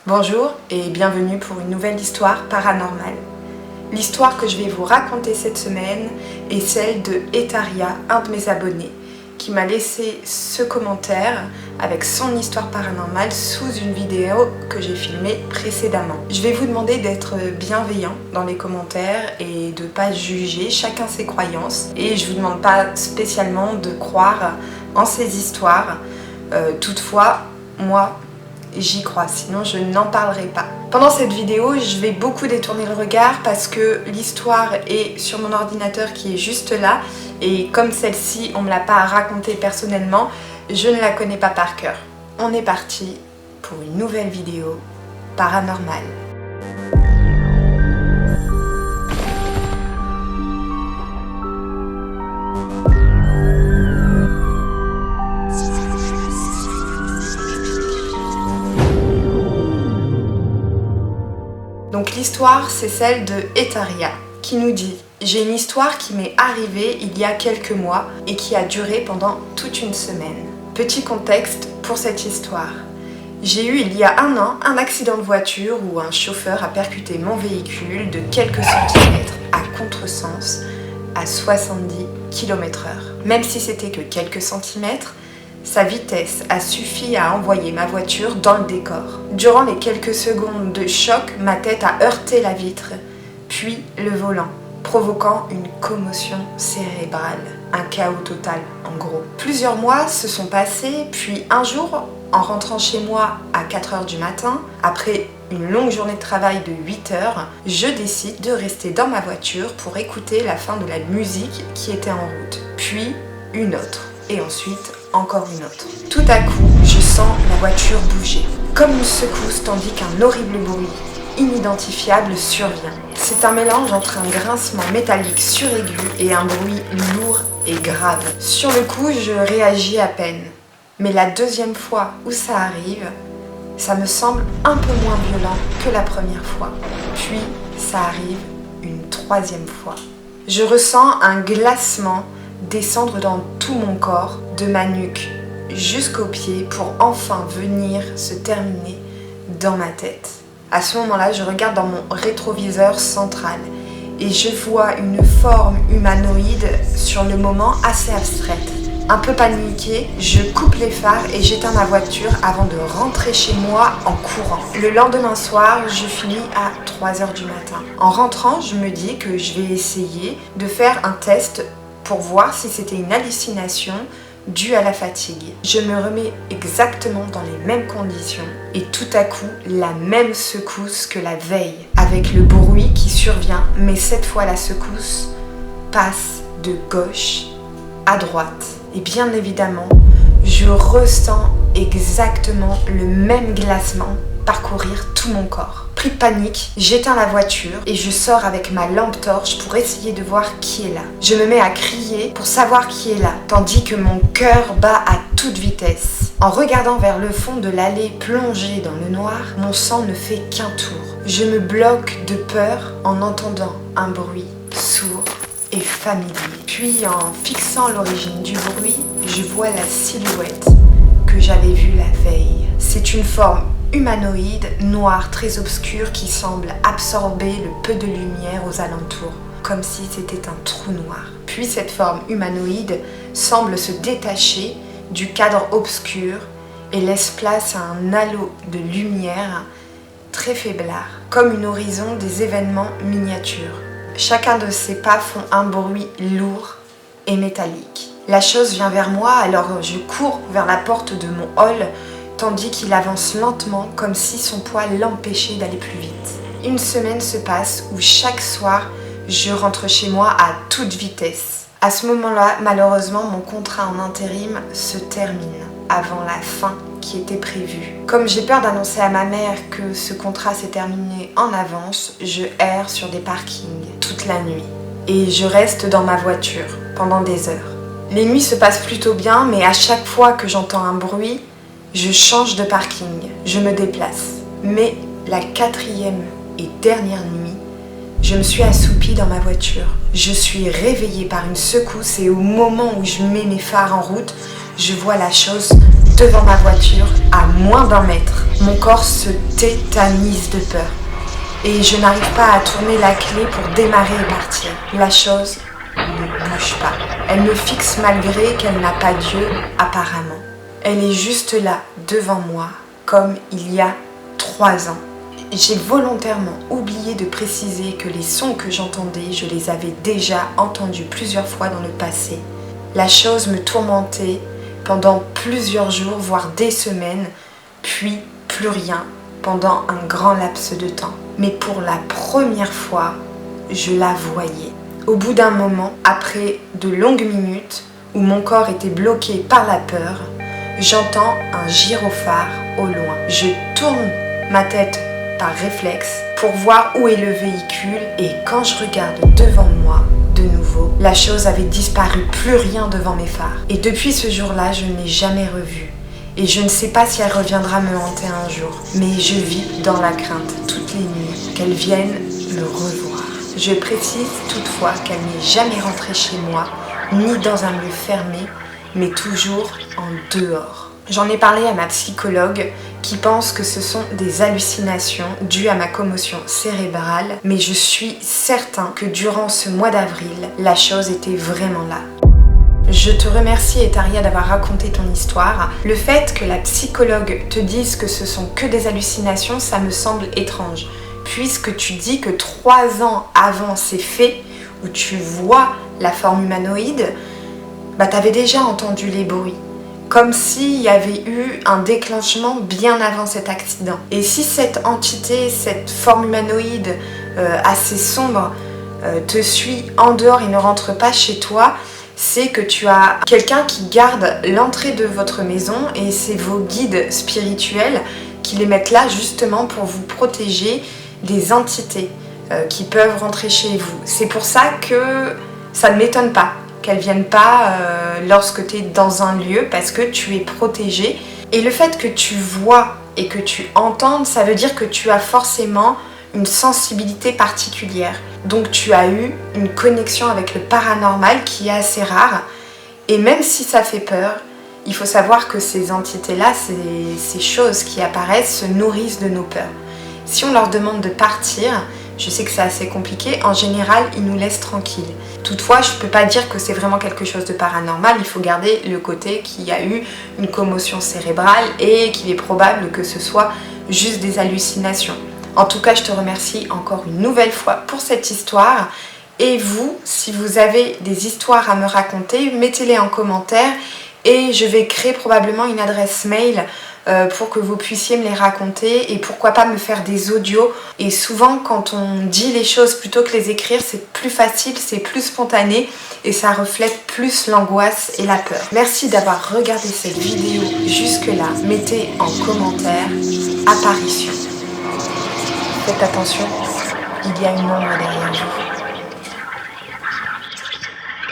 Bonjour et bienvenue pour une nouvelle histoire paranormale. L'histoire que je vais vous raconter cette semaine est celle de Etaria, un de mes abonnés, qui m'a laissé ce commentaire avec son histoire paranormale sous une vidéo que j'ai filmée précédemment. Je vais vous demander d'être bienveillant dans les commentaires et de ne pas juger, chacun ses croyances. Et je ne vous demande pas spécialement de croire en ces histoires. Toutefois, moi, j'y crois, sinon je n'en parlerai pas. Pendant cette vidéo, je vais beaucoup détourner le regard parce que l'histoire est sur mon ordinateur qui est juste là. Et comme celle-ci, on ne me l'a pas racontée personnellement, je ne la connais pas par cœur. On est parti pour une nouvelle vidéo paranormale. Donc l'histoire, c'est celle de Etaria, qui nous dit « J'ai une histoire qui m'est arrivée il y a quelques mois et qui a duré pendant toute une semaine. » Petit contexte pour cette histoire. J'ai eu il y a un an un accident de voiture où un chauffeur a percuté mon véhicule de quelques centimètres à contresens à 70 km/h. Même si c'était que quelques centimètres, sa vitesse a suffi à envoyer ma voiture dans le décor. Durant les quelques secondes de choc, ma tête a heurté la vitre, puis le volant, provoquant une commotion cérébrale. Un chaos total, en gros. Plusieurs mois se sont passés, puis un jour, en rentrant chez moi à 4h du matin, après une longue journée de travail de 8 heures, je décide de rester dans ma voiture pour écouter la fin de la musique qui était en route. Puis une autre, et ensuite encore une autre. Tout à coup, je sens la voiture bouger, comme une secousse, tandis qu'un horrible bruit inidentifiable survient. C'est un mélange entre un grincement métallique suraigu et un bruit lourd et grave. Sur le coup, je réagis à peine. Mais la deuxième fois où ça arrive, ça me semble un peu moins violent que la première fois. Puis, ça arrive une troisième fois. Je ressens un glacement descendre dans tout mon corps, de ma nuque jusqu'aux pieds, pour enfin venir se terminer dans ma tête. À ce moment-là, je regarde dans mon rétroviseur central et je vois une forme humanoïde sur le moment assez abstraite. Un peu paniquée, je coupe les phares et j'éteins ma voiture avant de rentrer chez moi en courant. Le lendemain soir, je finis à 3h du matin. En rentrant, je me dis que je vais essayer de faire un test pour voir si c'était une hallucination due à la fatigue. Je me remets exactement dans les mêmes conditions et tout à coup, la même secousse que la veille, avec le bruit qui survient, mais cette fois la secousse passe de gauche à droite. Et bien évidemment, je ressens exactement le même glacement parcourir tout mon corps. Pris de panique, j'éteins la voiture et je sors avec ma lampe torche pour essayer de voir qui est là. Je me mets à crier pour savoir qui est là, tandis que mon cœur bat à toute vitesse. En regardant vers le fond de l'allée plongée dans le noir, mon sang ne fait qu'un tour. Je me bloque de peur en entendant un bruit sourd et familier. Puis en fixant l'origine du bruit, je vois la silhouette que j'avais vue la veille. C'est une forme humanoïde, noire, très obscure, qui semble absorber le peu de lumière aux alentours, comme si c'était un trou noir. Puis cette forme humanoïde semble se détacher du cadre obscur et laisse place à un halo de lumière très faiblard, comme une horizon des événements miniatures. Chacun de ses pas font un bruit lourd et métallique. La chose vient vers moi, alors je cours vers la porte de mon hall, tandis qu'il avance lentement comme si son poids l'empêchait d'aller plus vite. Une semaine se passe où chaque soir, je rentre chez moi à toute vitesse. À ce moment-là, malheureusement, mon contrat en intérim se termine avant la fin qui était prévue. Comme j'ai peur d'annoncer à ma mère que ce contrat s'est terminé en avance, je erre sur des parkings toute la nuit et je reste dans ma voiture pendant des heures. Les nuits se passent plutôt bien, mais à chaque fois que j'entends un bruit, je change de parking, je me déplace. Mais la 4e et dernière nuit, je me suis assoupie dans ma voiture. Je suis réveillée par une secousse et au moment où je mets mes phares en route, je vois la chose devant ma voiture, à moins d'1 mètre. Mon corps se tétanise de peur. Et je n'arrive pas à tourner la clé pour démarrer et partir. La chose ne bouge pas. Elle me fixe malgré qu'elle n'a pas d'yeux, apparemment. Elle est juste là, devant moi, comme il y a 3 ans. J'ai volontairement oublié de préciser que les sons que j'entendais, je les avais déjà entendus plusieurs fois dans le passé. La chose me tourmentait pendant plusieurs jours, voire des semaines, puis plus rien pendant un grand laps de temps. Mais pour la première fois, je la voyais. Au bout d'un moment, après de longues minutes où mon corps était bloqué par la peur, j'entends un gyrophare au loin. Je tourne ma tête par réflexe pour voir où est le véhicule et quand je regarde devant moi, de nouveau, la chose avait disparu, plus rien devant mes phares. Et depuis ce jour-là, je ne l'ai jamais revue. Et je ne sais pas si elle reviendra me hanter un jour. Mais je vis dans la crainte toutes les nuits qu'elle vienne me revoir. Je précise toutefois qu'elle n'est jamais rentrée chez moi, ni dans un lieu fermé, mais toujours en dehors. J'en ai parlé à ma psychologue qui pense que ce sont des hallucinations dues à ma commotion cérébrale, mais je suis certain que durant ce mois d'avril, la chose était vraiment là. Je te remercie Etaria d'avoir raconté ton histoire. Le fait que la psychologue te dise que ce sont que des hallucinations, ça me semble étrange, puisque tu dis que 3 ans avant ces faits, où tu vois la forme humanoïde, tu avais déjà entendu les bruits. Comme s'il y avait eu un déclenchement bien avant cet accident. Et si cette entité, cette forme humanoïde assez sombre te suit en dehors et ne rentre pas chez toi, c'est que tu as quelqu'un qui garde l'entrée de votre maison et c'est vos guides spirituels qui les mettent là justement pour vous protéger des entités qui peuvent rentrer chez vous. C'est pour ça que ça ne m'étonne pas qu'elles ne viennent pas lorsque tu es dans un lieu parce que tu es protégé. Et le fait que tu vois et que tu entendes, ça veut dire que tu as forcément une sensibilité particulière. Donc tu as eu une connexion avec le paranormal qui est assez rare. Et même si ça fait peur, il faut savoir que ces entités-là, ces choses qui apparaissent, se nourrissent de nos peurs. Si on leur demande de partir, je sais que c'est assez compliqué, en général, ils nous laissent tranquilles. Toutefois, je ne peux pas dire que c'est vraiment quelque chose de paranormal, il faut garder le côté qu'il y a eu une commotion cérébrale et qu'il est probable que ce soit juste des hallucinations. En tout cas, je te remercie encore une nouvelle fois pour cette histoire. Et vous, si vous avez des histoires à me raconter, mettez-les en commentaire et je vais créer probablement une adresse mail pour que vous puissiez me les raconter et pourquoi pas me faire des audios. Et souvent quand on dit les choses plutôt que les écrire, c'est plus facile, c'est plus spontané et ça reflète plus l'angoisse et la peur. Merci d'avoir regardé cette vidéo jusque là. Mettez en commentaire apparition. Faites attention, il y a une ombre derrière vous.